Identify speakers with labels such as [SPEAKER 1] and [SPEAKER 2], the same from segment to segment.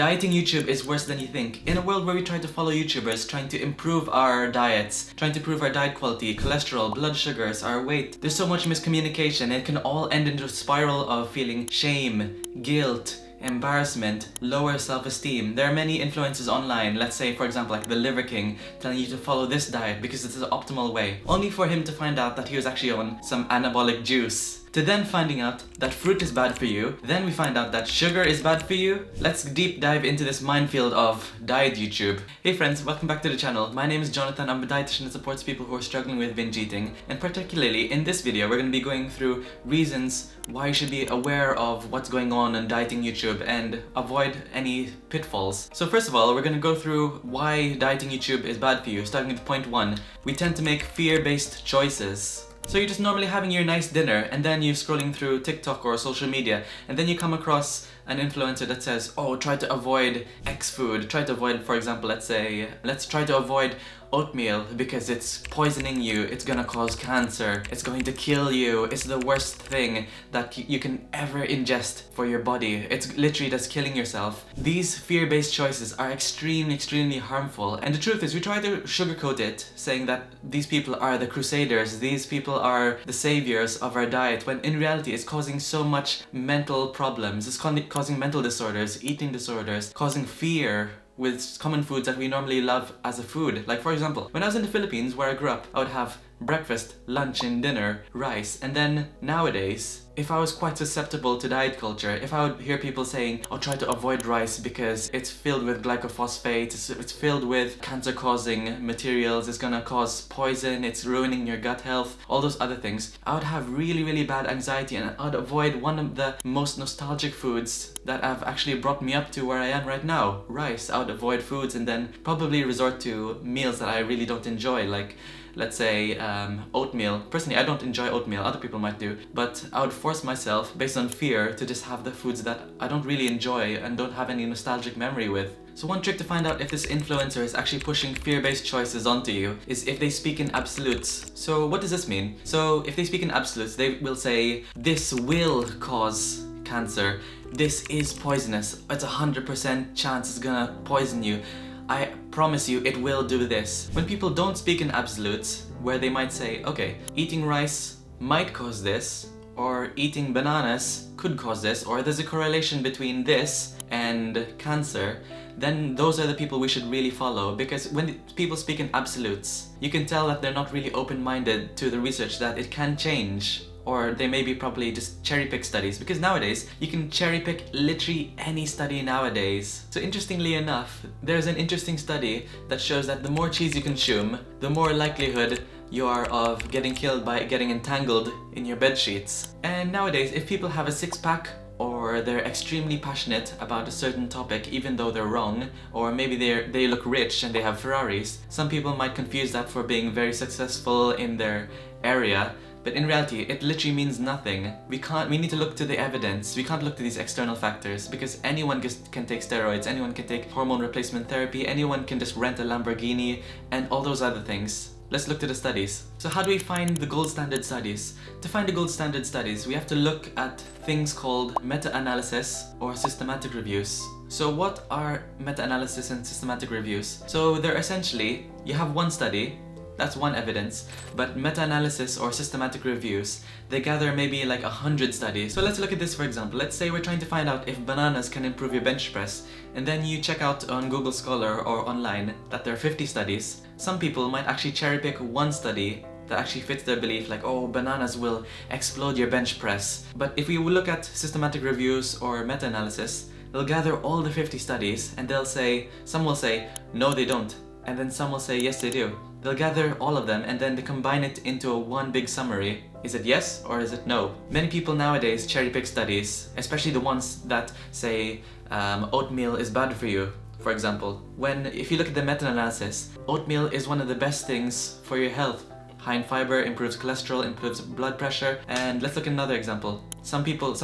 [SPEAKER 1] Dieting YouTube is worse than you think. In a world where we try to follow YouTubers, trying to improve our diets, trying to improve our diet quality, cholesterol, blood sugars, our weight, there's so much miscommunication. It can all end into a spiral of feeling shame, guilt, embarrassment, lower self-esteem. There are many influencers online, let's say for example like the Liver King, telling you to follow this diet because it's the optimal way, only for him to find out that he was actually on some anabolic juice. To then finding out that fruit is bad for you, then we find out that sugar is bad for you. Let's deep dive into this minefield of diet YouTube. Hey friends, welcome back to the channel. My name is Jonathan. I'm a dietitian that supports people who are struggling with binge eating, and particularly in this video we're going to be going through reasons why you should be aware of what's going on dieting YouTube and avoid any pitfalls. So first of all, we're going to go through why dieting YouTube is bad for you, starting with point 1. We tend to make fear-based choices. So you're just normally having your nice dinner and then you're scrolling through TikTok or social media and then you come across an influencer that says, oh, try to avoid X food, try to avoid, for example, let's try to avoid oatmeal because it's poisoning you, it's gonna cause cancer, it's going to kill you, it's the worst thing that you can ever ingest for your body, it's literally just killing yourself. These fear-based choices are extremely harmful, and the truth is we try to sugarcoat it, saying that these people are the crusaders, these people are the saviors of our diet, when in reality it's causing so much mental problems, it's causing mental disorders, eating disorders, causing fear with common foods that we normally love as a food. Like for example, when I was in the Philippines where I grew up, I would have breakfast, lunch and dinner, rice, and then nowadays, if I was quite susceptible to diet culture, if I would hear people saying, oh, try to avoid rice because it's filled with glyphosate, it's filled with cancer-causing materials, it's gonna cause poison, it's ruining your gut health, all those other things, I would have really bad anxiety and I'd avoid one of the most nostalgic foods that have actually brought me up to where I am right now, rice. I would avoid foods and then probably resort to meals that I really don't enjoy, like let's say oatmeal. Personally, I don't enjoy oatmeal, other people might do, but I would force myself, based on fear, to just have the foods that I don't really enjoy and don't have any nostalgic memory with. So one trick to find out if this influencer is actually pushing fear-based choices onto you is if they speak in absolutes. So what does this mean? So if they speak in absolutes, they will say, this will cause cancer, this is poisonous, it's 100% chance it's gonna poison you, I promise you it will do this. When people don't speak in absolutes, where they might say, okay, eating rice might cause this, or eating bananas could cause this, or there's a correlation between this and cancer, then those are the people we should really follow, because when people speak in absolutes, you can tell that they're not really open-minded to the research that it can change. Or they maybe probably just cherry-pick studies, because nowadays you can cherry-pick literally any study nowadays. So interestingly enough, there's an interesting study that shows that the more cheese you consume, the more likelihood you are of getting killed by getting entangled in your bed sheets. And nowadays, if people have a six-pack, or they're extremely passionate about a certain topic even though they're wrong, or maybe they look rich and they have Ferraris, some people might confuse that for being very successful in their area. But in reality, it literally means nothing. We need to look to the evidence. We can't look to these external factors, because anyone can take steroids, anyone can take hormone replacement therapy, anyone can just rent a Lamborghini, and all those other things. Let's look to the studies. So how do we find the gold standard studies? To find the gold standard studies, we have to look at things called meta-analysis or systematic reviews. So what are meta-analysis and systematic reviews? So they're essentially, you have one study, that's one evidence, but meta-analysis or systematic reviews, they gather maybe like 100 studies. So let's look at this for example. Let's say we're trying to find out if bananas can improve your bench press, and then you check out on Google Scholar or online that there are 50 studies. Some people might actually cherry pick one study that actually fits their belief, like, oh, bananas will explode your bench press. But if we look at systematic reviews or meta-analysis, they'll gather all the 50 studies and they'll say, some will say, no they don't, and then some will say, yes they do. They'll gather all of them and then they combine it into one big summary. Is it yes or is it no? Many people nowadays cherry pick studies, especially the ones that say oatmeal is bad for you, for example. If you look at the meta-analysis, oatmeal is one of the best things for your health. High in fiber, improves cholesterol, improves blood pressure. And let's look at another example. Some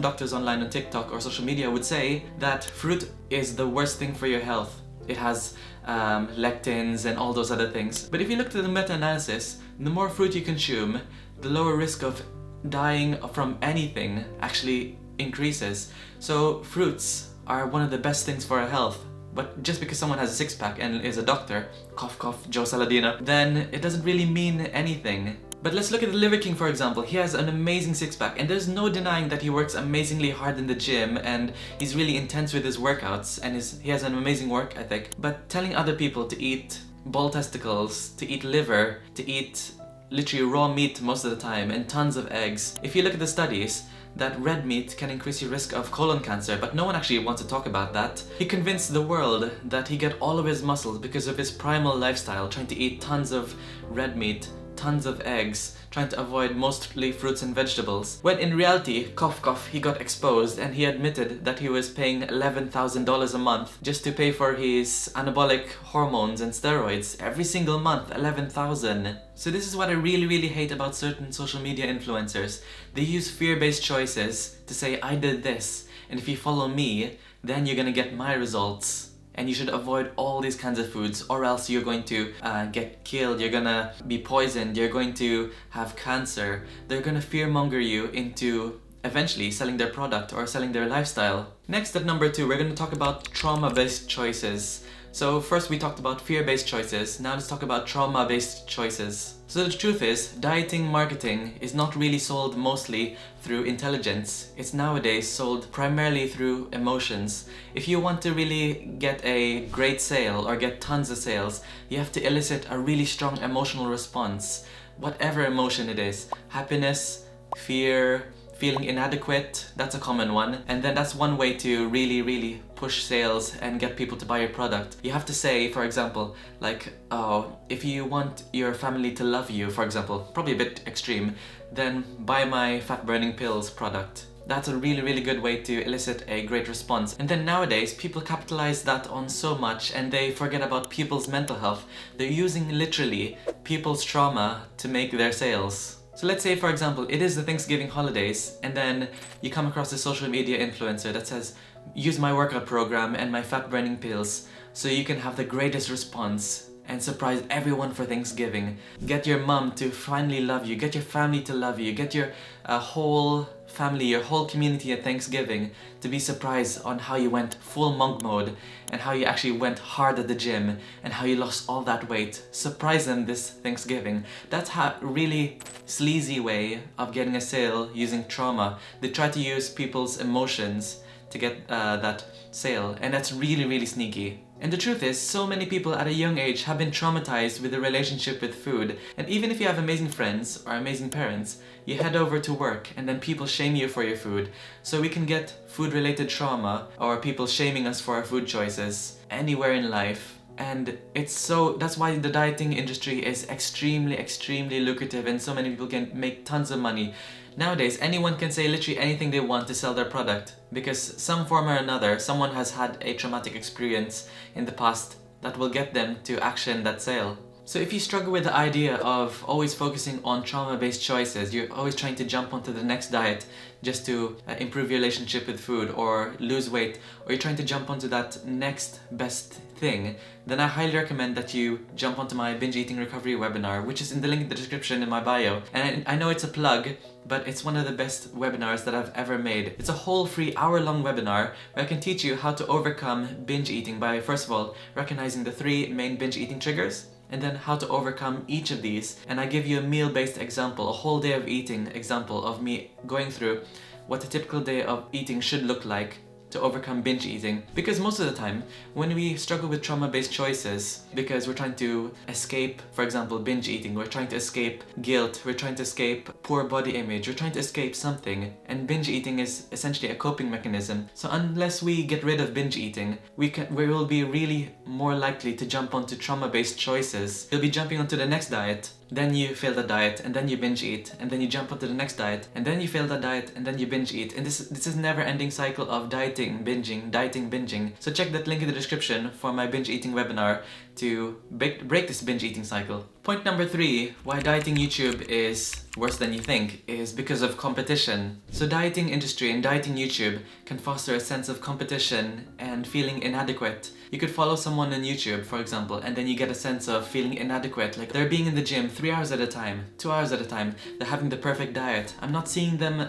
[SPEAKER 1] doctors online on TikTok or social media would say that fruit is the worst thing for your health. It has lectins and all those other things. But if you look to the meta-analysis, the more fruit you consume, the lower risk of dying from anything actually increases. So fruits are one of the best things for our health. But just because someone has a six-pack and is a doctor, cough cough, Joe Saladino, then it doesn't really mean anything. But let's look at the Liver King, for example. He has an amazing six-pack, and there's no denying that he works amazingly hard in the gym, and he's really intense with his workouts, and he has an amazing work ethic. But telling other people to eat bull testicles, to eat liver, to eat literally raw meat most of the time, and tons of eggs. If you look at the studies, that red meat can increase your risk of colon cancer, but no one actually wants to talk about that. He convinced the world that he got all of his muscles because of his primal lifestyle, trying to eat tons of red meat, tons of eggs, trying to avoid mostly fruits and vegetables. When in reality, cough cough, he got exposed and he admitted that he was paying $11,000 a month just to pay for his anabolic hormones and steroids every single month. 11,000. So this is what I really hate about certain social media influencers. They use fear-based choices to say, I did this, and if you follow me, then you're gonna get my results. And you should avoid all these kinds of foods, or else you're going to get killed, you're gonna be poisoned, you're going to have cancer. They're gonna fearmonger you into eventually selling their product or selling their lifestyle. Next, at number 2, we're gonna talk about trauma-based choices. So first we talked about fear-based choices, now let's talk about trauma-based choices. So the truth is, dieting marketing is not really sold mostly through intelligence. It's nowadays sold primarily through emotions. If you want to really get a great sale or get tons of sales, you have to elicit a really strong emotional response. Whatever emotion it is, happiness, fear, feeling inadequate, that's a common one. And then that's one way to really push sales and get people to buy your product. You have to say, for example, like, oh, if you want your family to love you, for example, probably a bit extreme, then buy my fat burning pills product. That's a really good way to elicit a great response. And then nowadays, people capitalize that on so much and they forget about people's mental health. They're using literally people's trauma to make their sales. So let's say, for example, it is the Thanksgiving holidays, and then you come across a social media influencer that says, use my workout program and my fat burning pills so you can have the greatest response and surprise everyone for Thanksgiving. Get your mom to finally love you, get your family to love you, get your whole family, your whole community at Thanksgiving to be surprised on how you went full monk mode and how you actually went hard at the gym and how you lost all that weight. Surprise them this Thanksgiving. That's a really sleazy way of getting a sale using trauma. They try to use people's emotions to get that sale, and that's really sneaky. And the truth is, so many people at a young age have been traumatized with their relationship with food. And even if you have amazing friends or amazing parents, you head over to work and then people shame you for your food. So we can get food-related trauma or people shaming us for our food choices anywhere in life. And that's why the dieting industry is extremely lucrative and so many people can make tons of money. Nowadays, anyone can say literally anything they want to sell their product because some form or another, someone has had a traumatic experience in the past that will get them to action that sale. So if you struggle with the idea of always focusing on trauma-based choices, you're always trying to jump onto the next diet just to improve your relationship with food or lose weight, or you're trying to jump onto that next best thing, then I highly recommend that you jump onto my binge eating recovery webinar, which is in the link in the description in my bio. And I know it's a plug, but it's one of the best webinars that I've ever made. It's a whole free hour-long webinar where I can teach you how to overcome binge eating by, first of all, recognizing the 3 main binge eating triggers, and then how to overcome each of these. And I give you a meal-based example, a whole day of eating example of me going through what a typical day of eating should look like to overcome binge eating. Because most of the time, when we struggle with trauma-based choices, because we're trying to escape, for example, binge eating, we're trying to escape guilt, we're trying to escape poor body image, we're trying to escape something, and binge eating is essentially a coping mechanism. So unless we get rid of binge eating, we will be really more likely to jump onto trauma-based choices. You'll be jumping onto the next diet, then you fail the diet, and then you binge eat, and then you jump onto the next diet, and then you fail the diet, and then you binge eat. And this is never-ending cycle of dieting, binging. So check that link in the description for my binge eating webinar to break this binge eating cycle. Point number 3, why dieting YouTube is worse than you think, is because of competition. So dieting industry and dieting YouTube can foster a sense of competition and feeling inadequate. You could follow someone on YouTube, for example, and then you get a sense of feeling inadequate, like they're being in the gym 3 hours at a time, 2 hours at a time, they're having the perfect diet. I'm not seeing them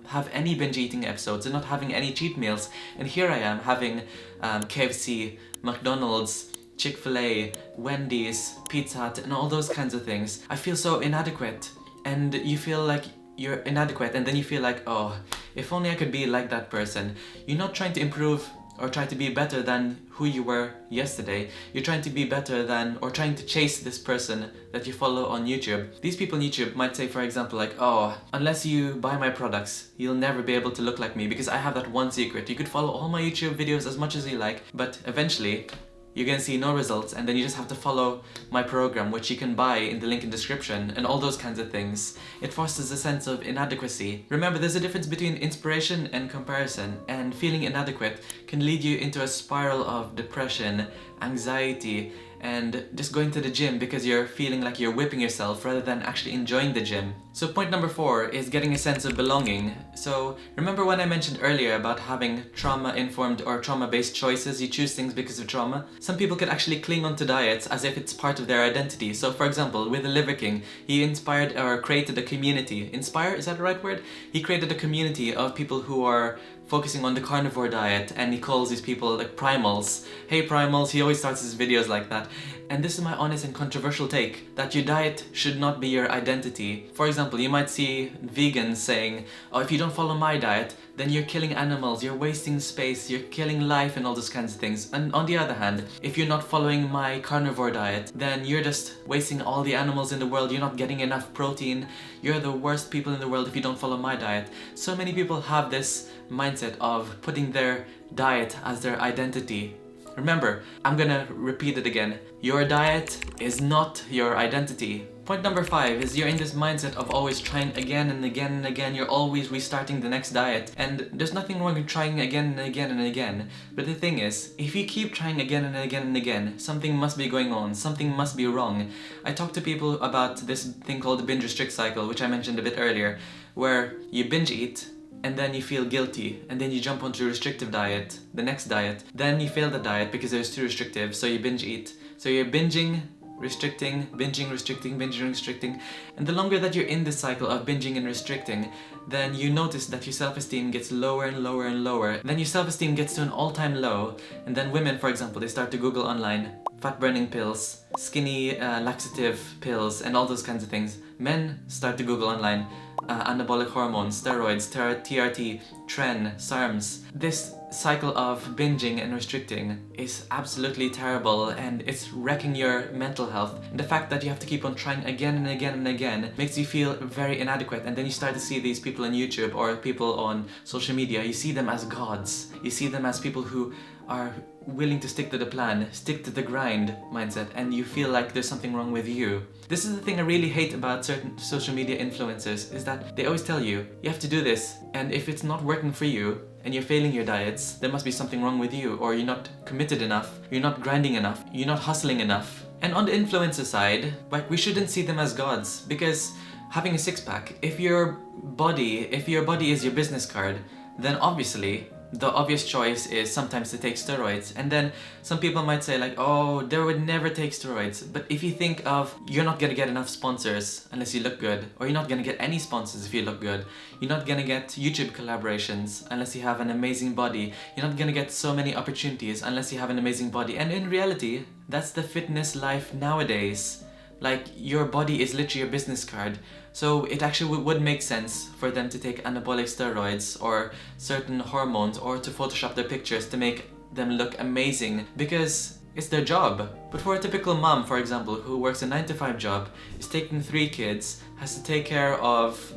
[SPEAKER 1] have any binge eating episodes, they're not having any cheat meals, and here I am having KFC, McDonald's, Chick-fil-A, Wendy's, Pizza Hut, and all those kinds of things. I feel so inadequate, and you feel like you're inadequate, and then you feel like, oh, if only I could be like that person. You're not trying to improve or try to be better than who you were yesterday. You're trying to be better than, or trying to chase this person that you follow on YouTube. These people on YouTube might say, for example, like, oh, unless you buy my products, you'll never be able to look like me because I have that one secret. You could follow all my YouTube videos as much as you like, but eventually you're gonna see no results, and then you just have to follow my program, which you can buy in the link in description, and all those kinds of things. It fosters a sense of inadequacy. Remember, there's a difference between inspiration and comparison, and feeling inadequate can lead you into a spiral of depression, anxiety, and just going to the gym because you're feeling like you're whipping yourself rather than actually enjoying the gym. So point number 4 is getting a sense of belonging. So remember when I mentioned earlier about having trauma-informed or trauma-based choices? You choose things because of trauma. Some people could actually cling onto diets as if it's part of their identity. So for example, with the Liver King, he inspired or created a community. Inspire, is that the right word? He created a community of people who are focusing on the carnivore diet, and he calls these people like primals. Hey primals, he always starts his videos like that. And this is my honest and controversial take, that your diet should not be your identity. For example, you might see vegans saying, oh, if you don't follow my diet, then you're killing animals, you're wasting space, you're killing life and all those kinds of things. And on the other hand, if you're not following my carnivore diet, then you're just wasting all the animals in the world, you're not getting enough protein, you're the worst people in the world if you don't follow my diet. So many people have this mindset of putting their diet as their identity. Remember, I'm gonna repeat it again. Your diet is not your identity. Point number 5 is you're in this mindset of always trying again and again and again. You're always restarting the next diet, and there's nothing wrong with trying again and again and again. But the thing is, if you keep trying again and again and again, something must be going on, something must be wrong. I talked to people about this thing called the binge restrict cycle, which I mentioned a bit earlier, where you binge eat, and then you feel guilty, and then you jump onto a restrictive diet, the next diet. Then you fail the diet because it was too restrictive, so you binge eat. So you're binging, restricting, binging, restricting, binging, restricting. And the longer that you're in this cycle of binging and restricting, then you notice that your self-esteem gets lower and lower and lower. Then your self-esteem gets to an all-time low, and then women, for example, they start to Google online fat-burning pills, skinny laxative pills, and all those kinds of things. Men start to Google online anabolic hormones, steroids, TRT, tren, SARMs. This cycle of binging and restricting is absolutely terrible, and it's wrecking your mental health. And the fact that you have to keep on trying again and again and again makes you feel very inadequate, and then you start to see these people on YouTube or people on social media, you see them as gods. You see them as people who are willing to stick to the plan, stick to the grind mindset, and you feel like there's something wrong with you. This is the thing I really hate about certain social media influencers, is that they always tell you, you have to do this, and if it's not working for you, and you're failing your diets, there must be something wrong with you, or you're not committed enough, you're not grinding enough, you're not hustling enough. And on the influencer side, like, we shouldn't see them as gods, because having a six-pack, if your body is your business card, then obviously the obvious choice is sometimes to take steroids. And then some people might say like, oh, they would never take steroids. But if you think of, you're not gonna get enough sponsors unless you look good, or you're not gonna get any sponsors if you look good, you're not gonna get YouTube collaborations unless you have an amazing body, you're not gonna get so many opportunities unless you have an amazing body. And in reality, that's the fitness life nowadays. Like, your body is literally your business card. So it actually would make sense for them to take anabolic steroids or certain hormones, or to Photoshop their pictures to make them look amazing, because it's their job. But for a typical mom, for example, who works a 9-to-5 job, is taking 3 kids, has to take care of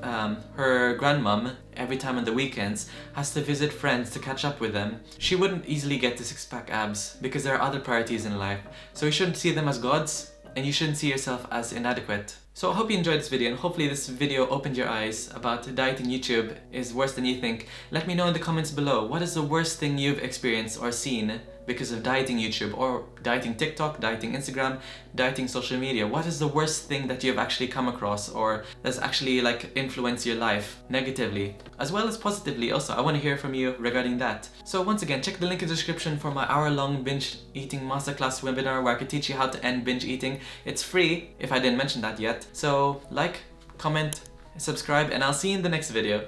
[SPEAKER 1] her grandmom every time on the weekends, has to visit friends to catch up with them, she wouldn't easily get to six-pack abs because there are other priorities in life. So you shouldn't see them as gods, and you shouldn't see yourself as inadequate. So I hope you enjoyed this video, and hopefully this video opened your eyes about dieting YouTube is worse than you think. Let me know in the comments below, what is the worst thing you've experienced or seen because of dieting YouTube or dieting TikTok, dieting Instagram, dieting social media? What is the worst thing that you've actually come across or that's actually like influenced your life negatively as well as positively? Also, I want to hear from you regarding that. So once again, check the link in the description for my hour-long binge eating masterclass webinar where I could teach you how to end binge eating. It's free if I didn't mention that yet. So like, comment, subscribe, and I'll see you in the next video.